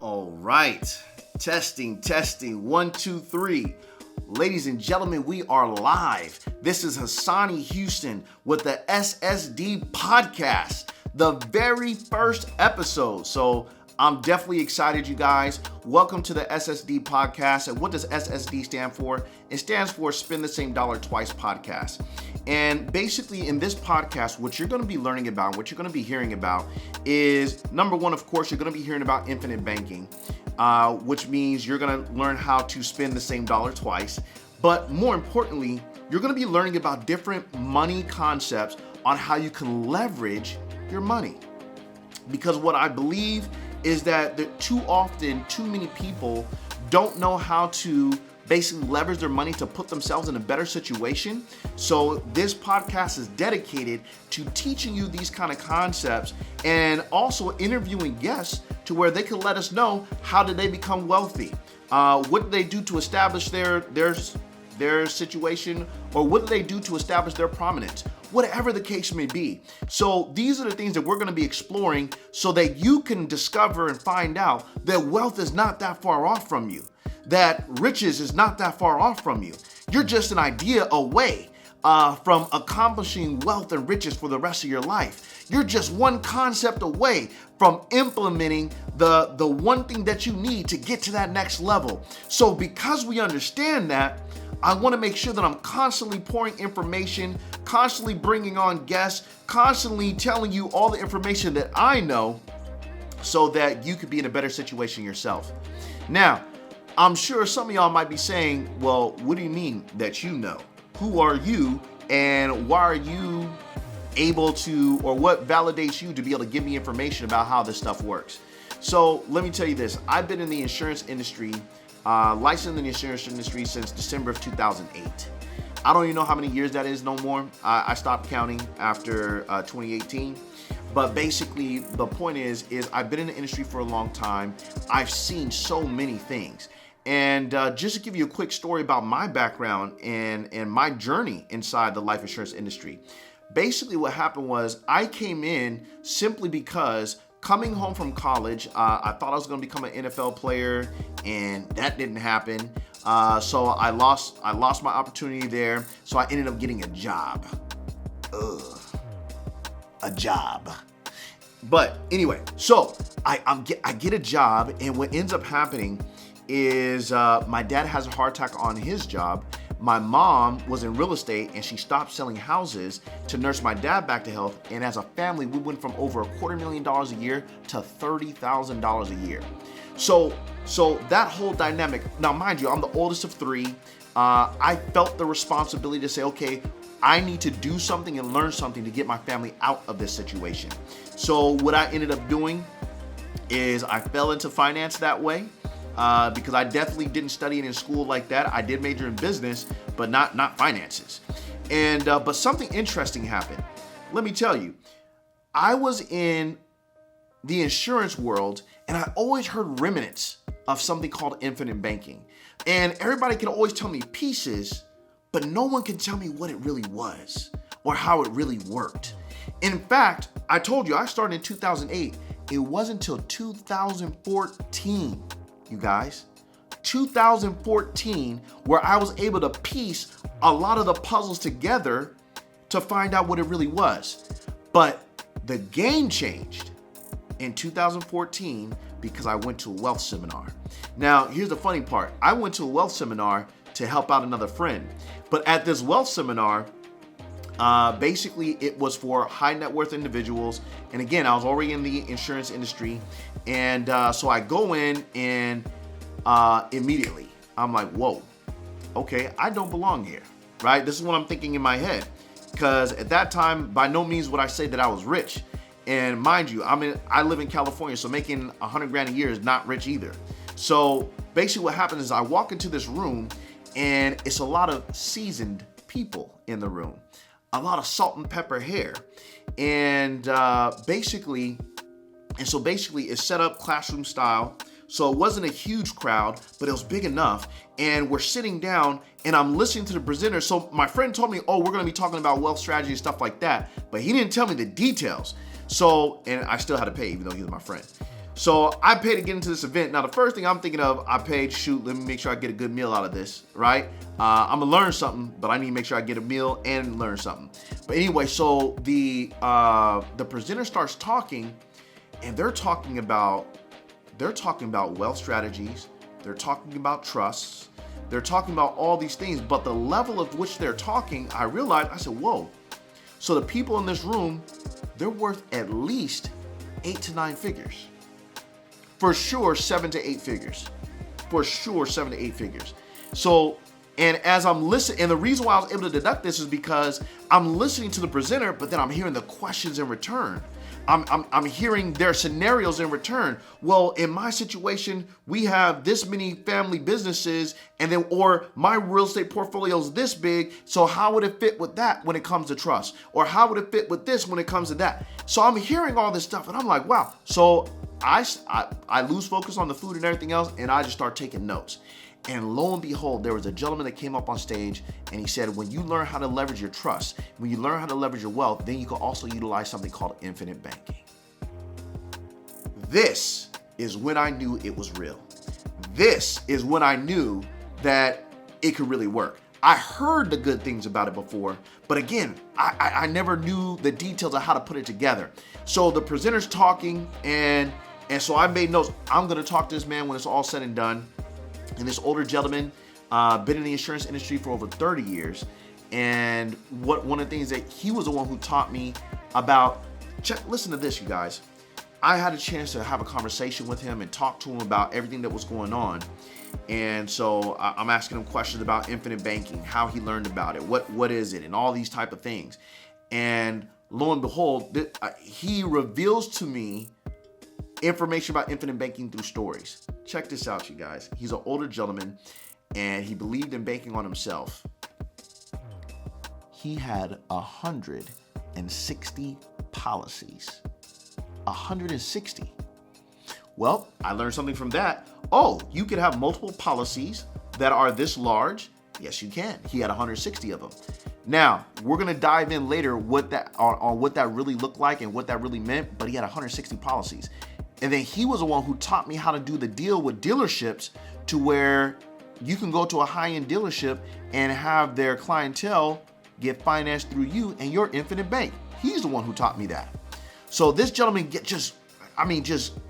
All right. Testing. 1, 2, 3. Ladies and gentlemen, we are live. This is Hassani Houston with the SSD podcast, the very first episode. So I'm definitely excited, you guys. Welcome to the SSD podcast. And what does SSD stand for? It stands for Spend the Same Dollar Twice podcast. And basically in this podcast, what you're going to be learning about, what you're going to be hearing about is, number one, of course, you're going to be hearing about infinite banking, which means you're going to learn how to spend the same dollar twice. But more importantly, you're going to be learning about different money concepts on how you can leverage your money. Because what I believe is that too often, too many people don't know how to basically leverage their money to put themselves in a better situation. So this podcast is dedicated to teaching you these kind of concepts and also interviewing guests to where they can let us know how did they become wealthy, what did they do to establish their situation, or what did they do to establish their prominence, whatever the case may be. So these are the things that we're going to be exploring so that you can discover and find out that wealth is not that far off from you, that riches is not that far off from you. You're just an idea away from accomplishing wealth and riches for the rest of your life. You're just one concept away from implementing the one thing that you need to get to that next level. So because we understand that, I want to make sure that I'm constantly pouring information, constantly bringing on guests, constantly telling you all the information that I know so that you could be in a better situation yourself. Now, I'm sure some of y'all might be saying, well, what do you mean that you know? Who are you and why are you able to, or what validates you to be able to give me information about how this stuff works? So let me tell you this. I've been in the insurance industry, licensed in the insurance industry since December of 2008. I don't even know how many years that is no more. I stopped counting after 2018. But basically, the point is I've been in the industry for a long time. I've seen so many things. And just to give you a quick story about my background and my journey inside the life insurance industry. Basically, what happened was I came in simply because coming home from college, I thought I was going to become an NFL player, and that didn't happen. So I lost my opportunity there. So I ended up getting a job. A job. But anyway, so I get a job, and what ends up happening is my dad has a heart attack on his job. My mom was in real estate and she stopped selling houses to nurse my dad back to health. And as a family, we went from over $250,000 a year to $30,000 a year. So that whole dynamic, now mind you, I'm the oldest of three. I felt the responsibility to say, okay, I need to do something and learn something to get my family out of this situation. So what I ended up doing is I fell into finance that way. Because I definitely didn't study it in school like that. I did major in business, but not finances. And but something interesting happened. Let me tell you, I was in the insurance world, and I always heard remnants of something called infinite banking. And everybody can always tell me pieces, but no one can tell me what it really was or how it really worked. In fact, I told you I started in 2008. It wasn't until 2014. You guys, 2014, where I was able to piece a lot of the puzzles together to find out what it really was. But the game changed in 2014 because I went to a wealth seminar. Now, here's the funny part. I went to a wealth seminar to help out another friend. But at this wealth seminar, basically it was for high net worth individuals. And again, I was already in the insurance industry. And so I go in and immediately I'm like, whoa, okay, I don't belong here, right? This is what I'm thinking in my head. Because at that time, by no means would I say that I was rich. And mind you, I live in California, so making $100,000 a year is not rich either. So basically what happens is I walk into this room and it's a lot of seasoned people in the room, a lot of salt and pepper hair. And basically it's set up classroom style. So it wasn't a huge crowd, but it was big enough. And we're sitting down and I'm listening to the presenter. So my friend told me, oh, we're going to be talking about wealth strategy and stuff like that. But he didn't tell me the details. So, and I still had to pay even though he was my friend. So I paid to get into this event. Now, the first thing I'm thinking of, I paid, shoot, let me make sure I get a good meal out of this, right? I'm gonna learn something, but I need to make sure I get a meal and learn something. But anyway, so the presenter starts talking, and they're talking about wealth strategies. They're talking about trusts. They're talking about all these things, but the level of which they're talking, I realized, I said, whoa. So the people in this room, they're worth at least 8 to 9 figures. For sure, 7 to 8 figures. For sure, 7 to 8 figures. So, and as I'm listening, and the reason why I was able to deduct this is because I'm listening to the presenter, but then I'm hearing the questions in return. I'm hearing their scenarios in return. Well, in my situation, we have this many family businesses, and then, or my real estate portfolio is this big. So how would it fit with that when it comes to trust? Or how would it fit with this when it comes to that? So I'm hearing all this stuff, and I'm like, wow. So I lose focus on the food and everything else, and I just start taking notes. And lo and behold, there was a gentleman that came up on stage and he said, when you learn how to leverage your trust, when you learn how to leverage your wealth, then you can also utilize something called infinite banking. This is when I knew it was real. This is when I knew that it could really work. I heard the good things about it before, but again, I never knew the details of how to put it together. So the presenter's talking, and so I made notes. I'm gonna talk to this man when it's all said and done. And this older gentleman, been in the insurance industry for over 30 years. And one of the things that he was the one who taught me about, listen to this, you guys. I had a chance to have a conversation with him and talk to him about everything that was going on. And so I'm asking him questions about infinite banking, how he learned about it, what is it, and all these type of things. And lo and behold, he reveals to me information about infinite banking through stories. Check this out, you guys. He's an older gentleman, and he believed in banking on himself. He had 160 policies. 160. Well, I learned something from that. Oh, you could have multiple policies that are this large. Yes, you can. He had 160 of them. Now, we're going to dive in later on what that really looked like and what that really meant, but he had 160 policies. And then he was the one who taught me how to do the deal with dealerships to where you can go to a high-end dealership and have their clientele get financed through you and your infinite bank. He's the one who taught me that. So this gentleman just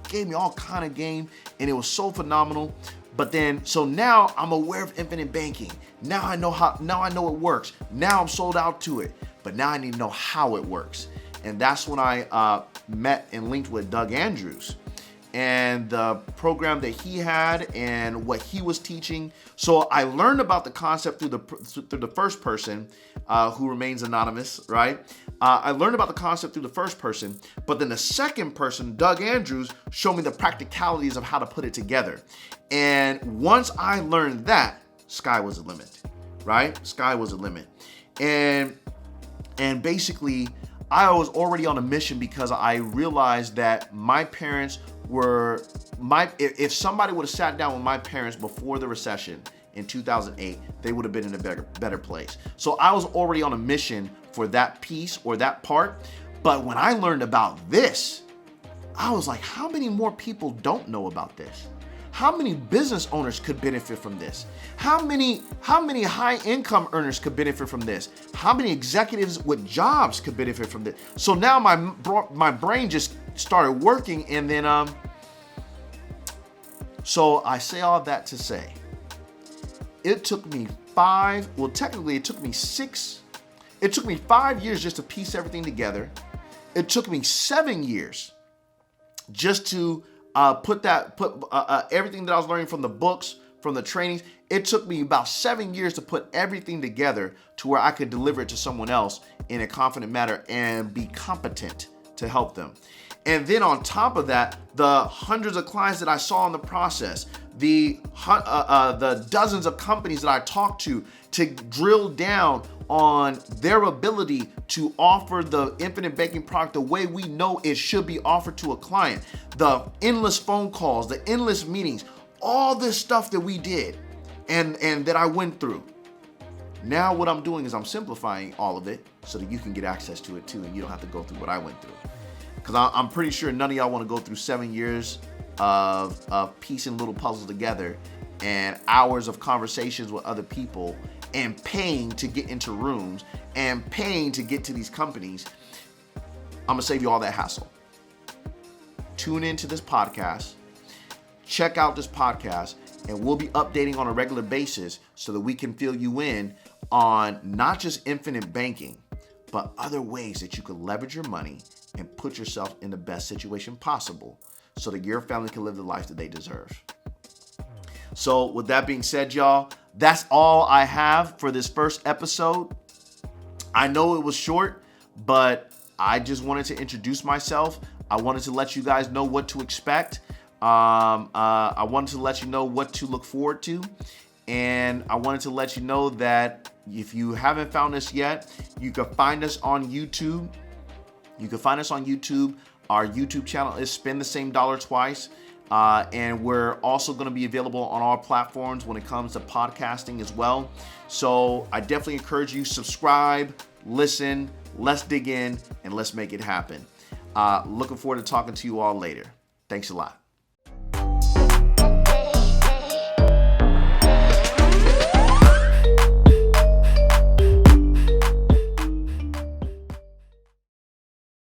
gave me all kind of game, and it was so phenomenal. But then, so now I'm aware of infinite banking. Now I know it works. Now I'm sold out to it, but now I need to know how it works. And that's when I met and linked with Doug Andrews and the program that he had and what he was teaching. So I learned about the concept through the first person who remains anonymous, right? I learned about the concept through the first person, but then the second person, Doug Andrews, showed me the practicalities of how to put it together. And once I learned that, sky was the limit, right? Sky was the limit. And basically, I was already on a mission because I realized that my parents were if somebody would have sat down with my parents before the recession in 2008, they would have been in a better place. So I was already on a mission for that piece or that part. But when I learned about this, I was like, how many more people don't know about this? How many business owners could benefit from this? How many high income earners could benefit from this? How many executives with jobs could benefit from this? So now my brain just started working, and then so I say all that to say, it took me 5 years just to piece everything together. It took me 7 years just to put everything that I was learning from the books, from the trainings. It took me about 7 years to put everything together to where I could deliver it to someone else in a confident manner and be competent to help them. And then on top of that, the hundreds of clients that I saw in the process, the dozens of companies that I talked to drill down on their ability to offer the infinite banking product the way we know it should be offered to a client. The endless phone calls, the endless meetings, all this stuff that we did and that I went through. Now what I'm doing is I'm simplifying all of it so that you can get access to it too, and you don't have to go through what I went through. Because I'm pretty sure none of y'all want to go through 7 years of piecing little puzzles together and hours of conversations with other people and paying to get into rooms and paying to get to these companies. I'm going to save you all that hassle. Tune into this podcast. Check out this podcast, and we'll be updating on a regular basis so that we can fill you in on not just infinite banking, but other ways that you can leverage your money and put yourself in the best situation possible so that your family can live the life that they deserve. So with that being said, y'all, that's all I have for this first episode. I know it was short, but I just wanted to introduce myself. I wanted to let you guys know what to expect. I wanted to let you know what to look forward to. And I wanted to let you know that if you haven't found us yet, you can find us on YouTube. Our YouTube channel is Spend the Same Dollar Twice. And we're also going to be available on all platforms when it comes to podcasting as well. So I definitely encourage you, subscribe, listen, let's dig in, and let's make it happen. Looking forward to talking to you all later. Thanks a lot.